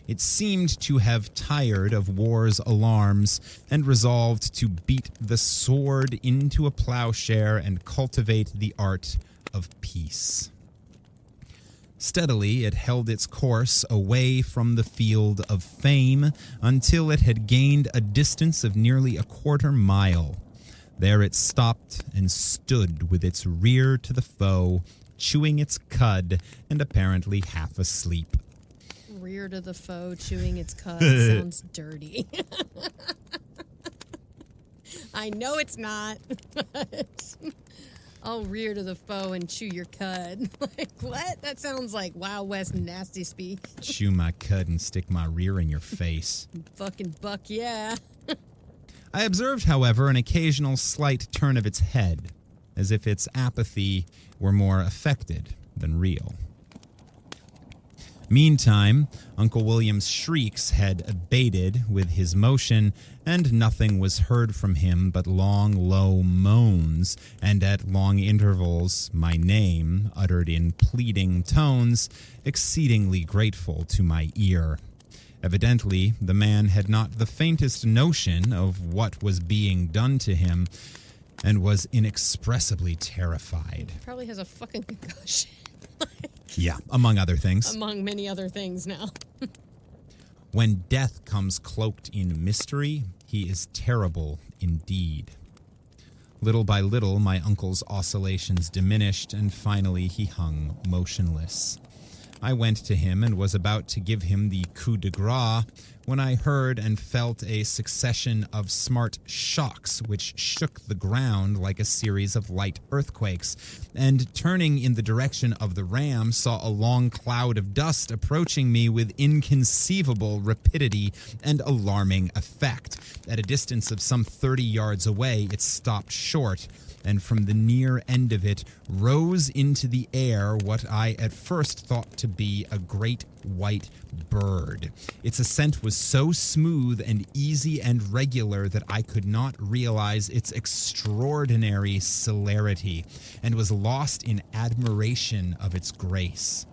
It seemed to have tired of war's alarms and resolved to beat the sword into a plowshare and cultivate the art of peace. Steadily, it held its course away from the field of fame until it had gained a distance of nearly a quarter mile. There it stopped and stood with its rear to the foe, chewing its cud and apparently half asleep. Rear to the foe, chewing its cud sounds dirty. I know it's not, but I'll rear to the foe and chew your cud. Like, what? That sounds like Wild West nasty speak. Chew my cud and stick my rear in your face. Fucking buck, yeah. I observed, however, an occasional slight turn of its head, as if its apathy were more affected than real. Meantime, Uncle William's shrieks had abated with his motion, and nothing was heard from him but long, low moans, and at long intervals my name, uttered in pleading tones, exceedingly grateful to my ear. Evidently, the man had not the faintest notion of what was being done to him, and was inexpressibly terrified. Probably has a fucking concussion. Yeah, among other things. Among many other things now. When death comes cloaked in mystery, he is terrible indeed. Little by little, my uncle's oscillations diminished, and finally he hung motionless. I went to him and was about to give him the coup de grace when I heard and felt a succession of smart shocks which shook the ground like a series of light earthquakes, and turning in the direction of the ram saw a long cloud of dust approaching me with inconceivable rapidity and alarming effect. At a distance of some 30 yards away, it stopped short, and from the near end of it rose into the air what I at first thought to be a great white bird. Its ascent was so smooth and easy and regular that I could not realize its extraordinary celerity, and was lost in admiration of its grace.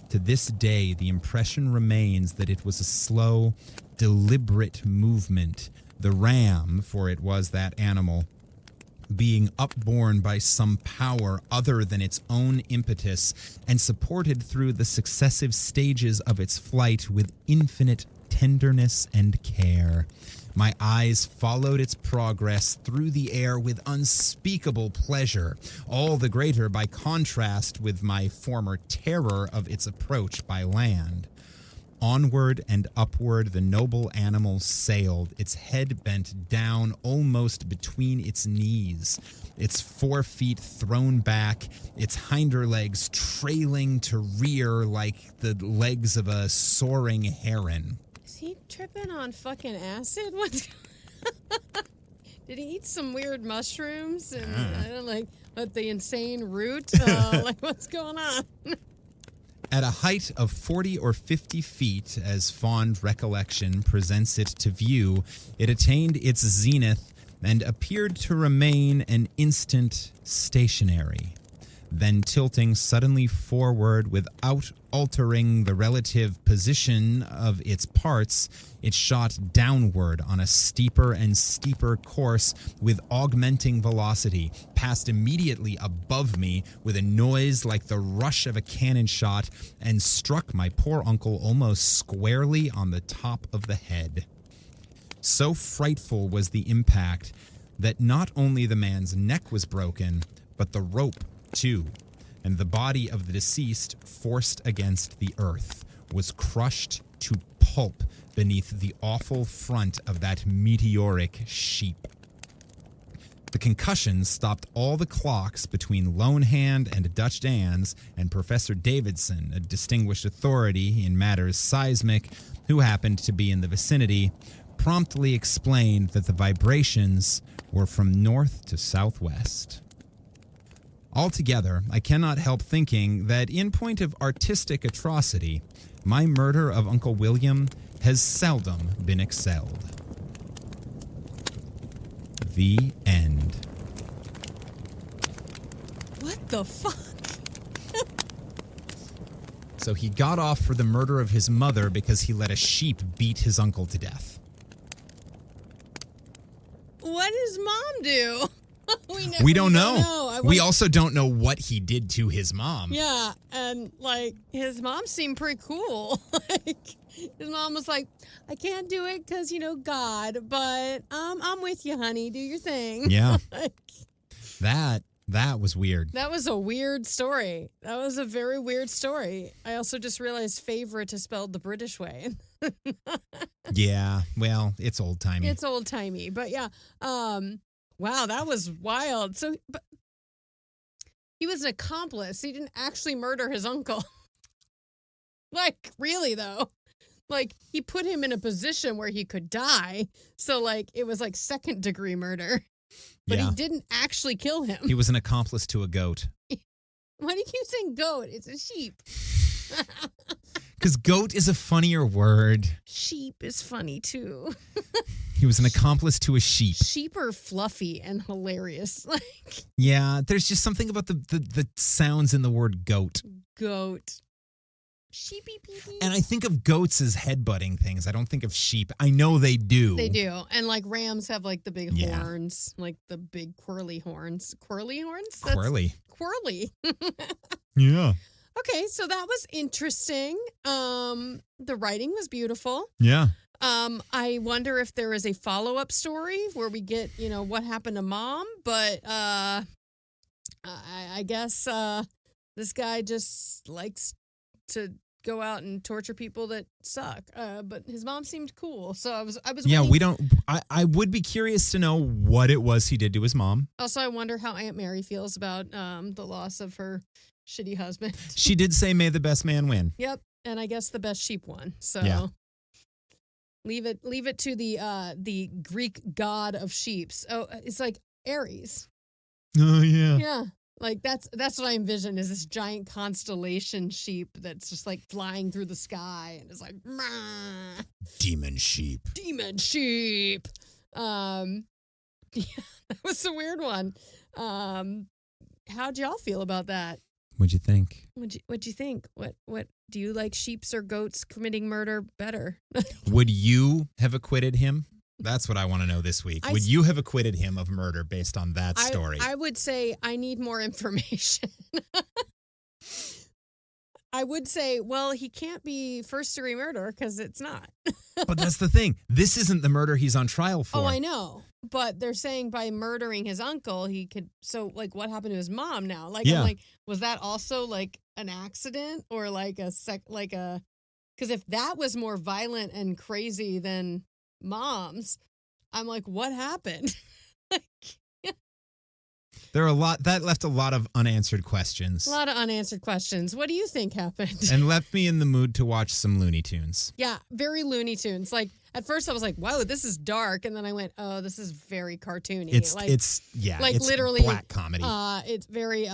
To this day, the impression remains that it was a slow, deliberate movement. The ram, for it was that animal, being upborne by some power other than its own impetus, and supported through the successive stages of its flight with infinite tenderness and care. My eyes followed its progress through the air with unspeakable pleasure, all the greater by contrast with my former terror of its approach by land. Onward and upward the noble animal sailed, its head bent down almost between its knees, its 4 feet thrown back, its hinder legs trailing to rear like the legs of a soaring heron. Is he tripping on fucking acid? What's Did he eat some weird mushrooms and I don't like what the insane root? Like what's going on? At a height of 40 or 50 feet, as fond recollection presents it to view, it attained its zenith and appeared to remain an instant stationary. Then tilting suddenly forward without altering the relative position of its parts, it shot downward on a steeper and steeper course with augmenting velocity, passed immediately above me with a noise like the rush of a cannon shot, and struck my poor uncle almost squarely on the top of the head. So frightful was the impact that not only the man's neck was broken, but the rope too, and the body of the deceased, forced against the earth, was crushed to pulp beneath the awful front of that meteoric sheep. The concussion stopped all the clocks between Lone Hand and Dutch Dan's, and Professor Davidson, a distinguished authority in matters seismic, who happened to be in the vicinity, promptly explained that the vibrations were from north to southwest. Altogether, I cannot help thinking that in point of artistic atrocity, my murder of Uncle William has seldom been excelled. The end. What the fuck? So he got off for the murder of his mother because he let a sheep beat his uncle to death. What does mom do? We don't know. We also don't know what he did to his mom. Yeah, and like his mom seemed pretty cool. Like his mom was like, "I can't do it because God, but I'm with you, honey. Do your thing." Yeah, Like, that was weird. that was a weird story. That was a very weird story. I also just realized favorite is spelled the British way. Yeah, well, it's old timey. It's old timey, but yeah. Wow, that was wild. So, but he was an accomplice. He didn't actually murder his uncle. Like, really, though. Like, he put him in a position where he could die. So, like, it was like 2nd-degree murder. But he didn't actually kill him. He was an accomplice to a goat. Why do you keep saying goat? It's a sheep. Because goat is a funnier word. Sheep is funny, too. He was an accomplice to a sheep. Sheep are fluffy and hilarious. Like, Yeah, there's just something about the sounds in the word goat. goat. Sheepy pee. And I think of goats as headbutting things. I don't think of sheep. I know they do. They do. And like rams have like the big Yeah. horns, like the big quirly horns. Quirly horns? Quirly. Quirly. Yeah. Okay, so that was interesting. The writing was beautiful. Yeah. I wonder if there is a follow-up story where we get, what happened to mom, but I guess this guy just likes to go out and torture people that suck. But his mom seemed cool, so I was. Yeah, waiting. we don't. I would be curious to know what it was he did to his mom. Also, I wonder how Aunt Mary feels about the loss of her shitty husband. She did say, "May the best man win." Yep, and I guess the best sheep won. So Yeah. leave it to the Greek god of sheeps. Oh, it's like Aries. Oh yeah. Yeah. Like that's what I envision is this giant constellation sheep that's just like flying through the sky and it's like "Mah, Demon sheep. demon sheep." Yeah, that was a weird one. How'd y'all feel about that? What'd you think? What'd you think? What do you like, sheeps or goats committing murder better? Would you have acquitted him? That's what I want to know this week. Would you have acquitted him of murder based on that story? I would say I need more information. I would say, well, he can't be first-degree murder because it's not. But that's the thing. This isn't the murder he's on trial for. Oh, I know. But they're saying by murdering his uncle, he could. So, like, what happened to his mom now? Like, Yeah. I'm like, was that also like an accident or like a Because if that was more violent and crazy than Mom's, I'm like, what happened? There are that left a lot of unanswered questions. A lot of unanswered questions. What do you think happened? And left me in the mood to watch some Looney Tunes. Yeah, very Looney Tunes. Like, at first I was like, whoa, this is dark. And then I went, oh, this is very cartoony. It's literally black comedy. It's very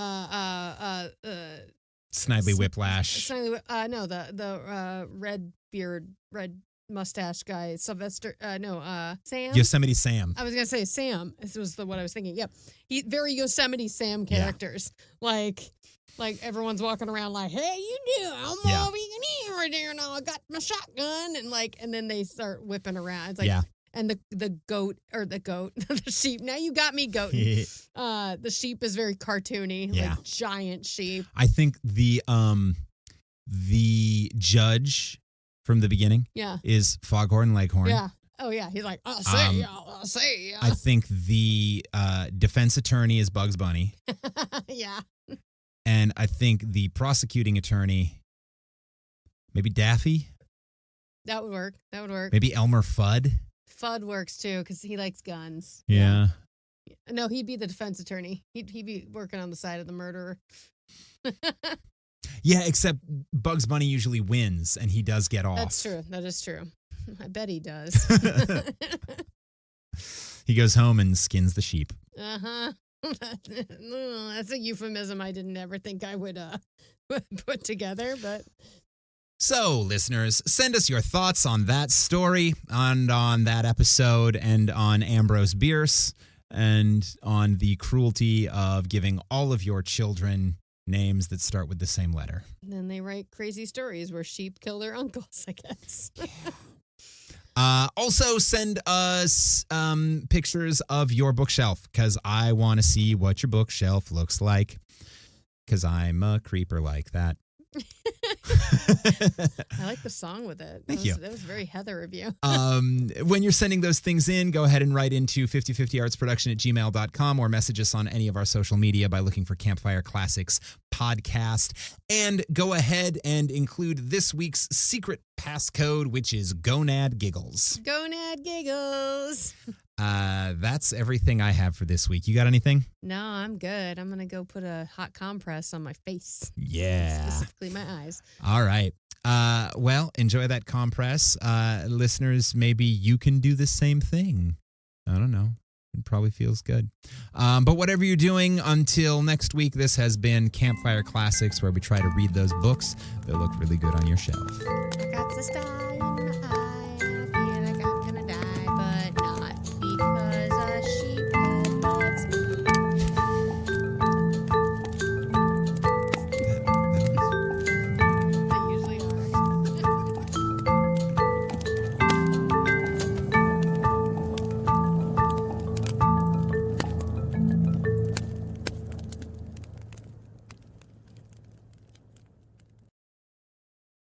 Snidely Whiplash. the red mustache guy, Sylvester, Sam? Yosemite Sam. I was going to say Sam. This was what I was thinking. Yep. Very Yosemite Sam characters. Yeah. Like everyone's walking around like, hey, you do. I'm over here right there now. I got my shotgun. And then they start whipping around. It's like, and the goat, the sheep. Now you got me, goat. The sheep is very cartoony, like giant sheep. I think the judge from the beginning is Foghorn Leghorn. Yeah. Oh, yeah. He's like, I'll say. I think the defense attorney is Bugs Bunny. Yeah. And I think the prosecuting attorney, maybe Daffy? That would work. Maybe Elmer Fudd? Fudd works, too, because he likes guns. Yeah. No, he'd be the defense attorney. He'd be working on the side of the murderer. Yeah, except Bugs Bunny usually wins, and he does get off. That's true. That is true. I bet he does. He goes home and skins the sheep. Uh-huh. That's a euphemism I didn't ever think I would put together, but... So, listeners, send us your thoughts on that story, and on that episode, and on Ambrose Bierce, and on the cruelty of giving all of your children names that start with the same letter. And then they write crazy stories where sheep kill their uncles, I guess. Also, send us pictures of your bookshelf, because I want to see what your bookshelf looks like, because I'm a creeper like that. I like the song with it. Thank you. That was very Heather of you. When you're sending those things in, go ahead and write into 5050artsproduction@gmail.com or message us on any of our social media by looking for Campfire Classics Podcast. And go ahead and include this week's secret passcode, which is Gonad Giggles. Gonad Giggles. That's everything I have for this week. You got anything? No, I'm good. I'm going to go put a hot compress on my face. Yeah. Specifically my eyes. All right. Well, enjoy that compress. Listeners, maybe you can do the same thing. I don't know. It probably feels good. But whatever you're doing, until next week, this has been Campfire Classics, where we try to read those books that look really good on your shelf. I got the style.